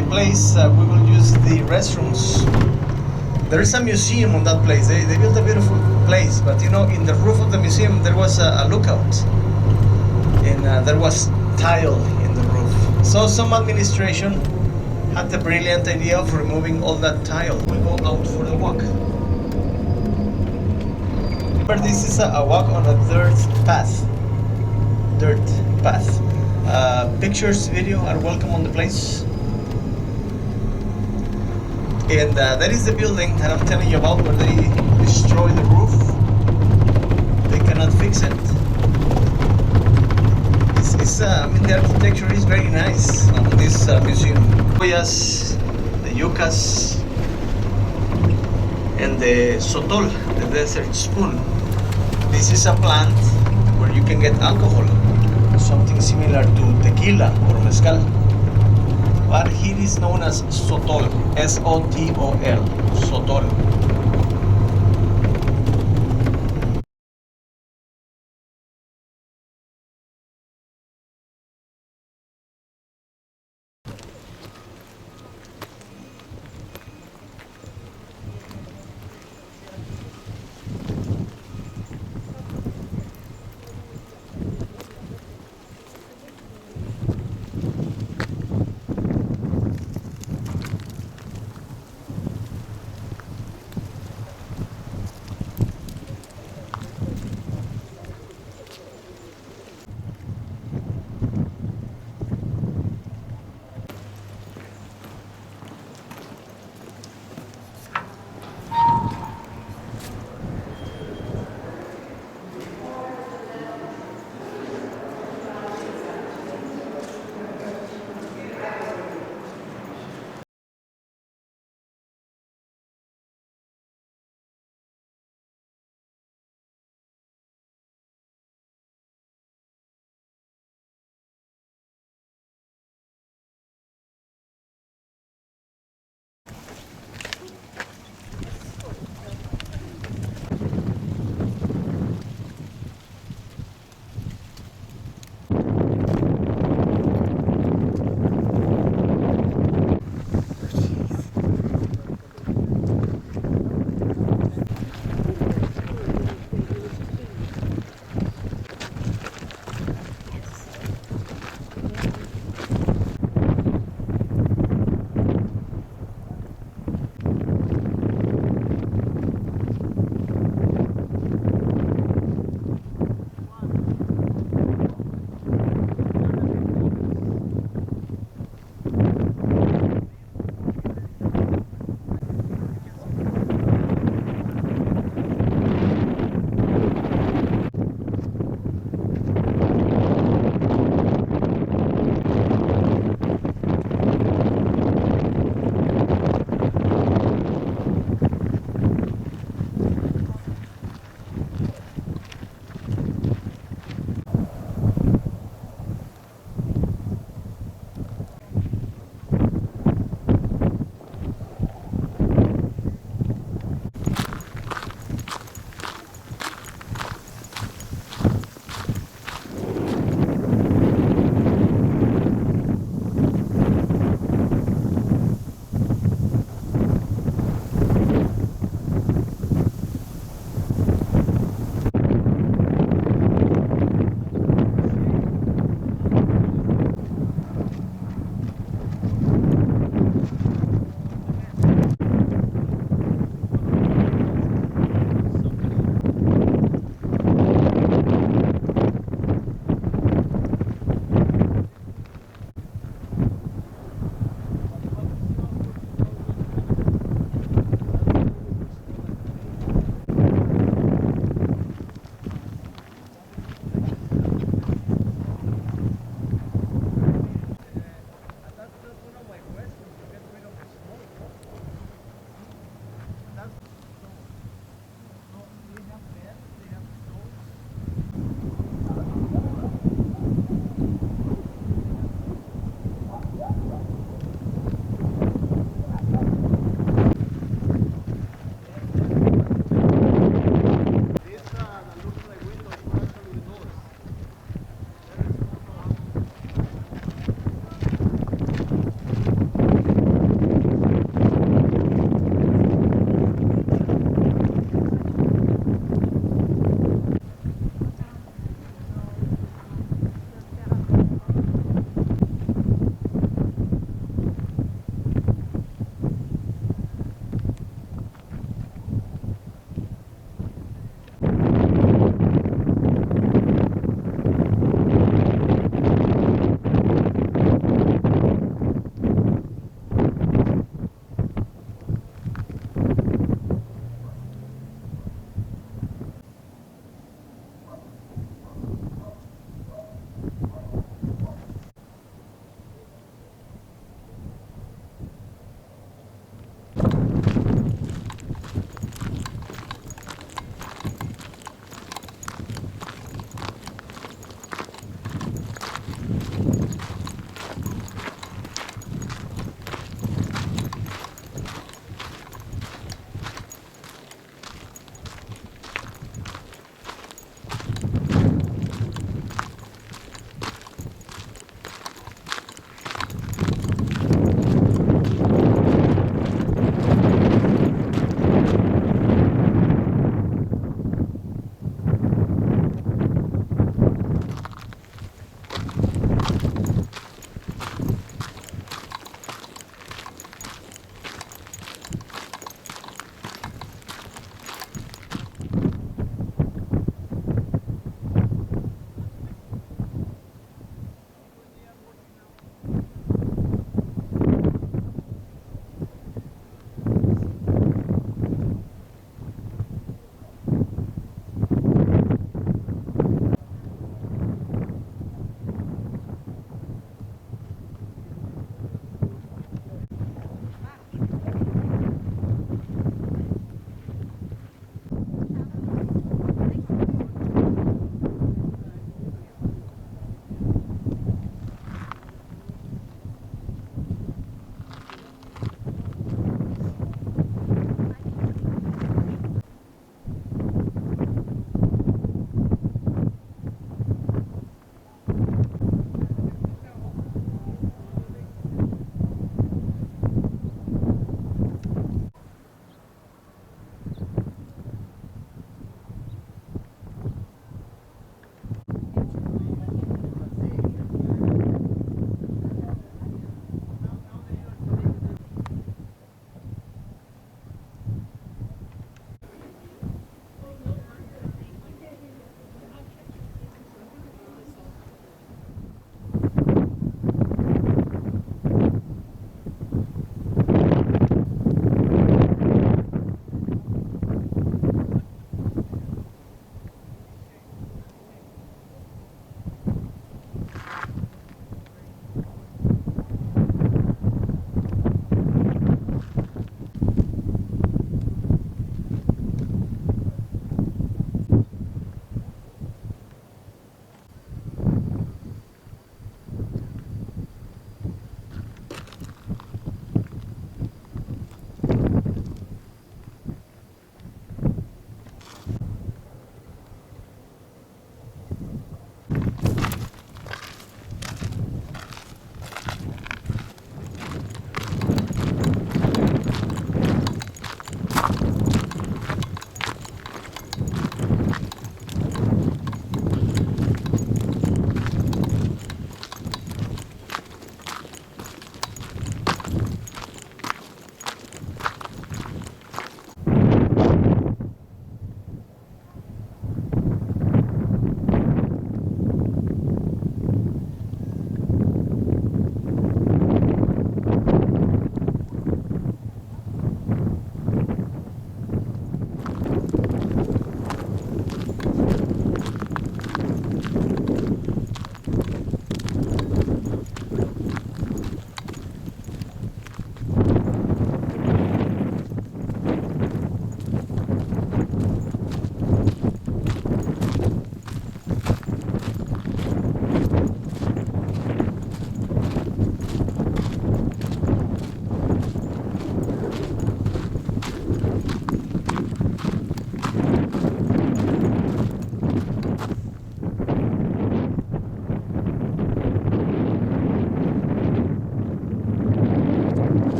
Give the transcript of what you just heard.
the place, we will use the restrooms. There is a museum on that place. They built a beautiful place, but you know, in the roof of the museum there was a lookout, and there was tile in the roof. So some administration had the brilliant idea of removing all that tile. We go out for the walk. But this is a walk on a dirt path. Pictures, video are welcome on the place. And that is the building that I'm telling you about, where they destroy the roof. They cannot fix it. I mean, the architecture is very nice on this museum. The yuccas, and the sotol, the desert spoon. This is a plant where you can get alcohol, something similar to tequila or mezcal. But here is known as sotol, S-O-T-O-L, sotol.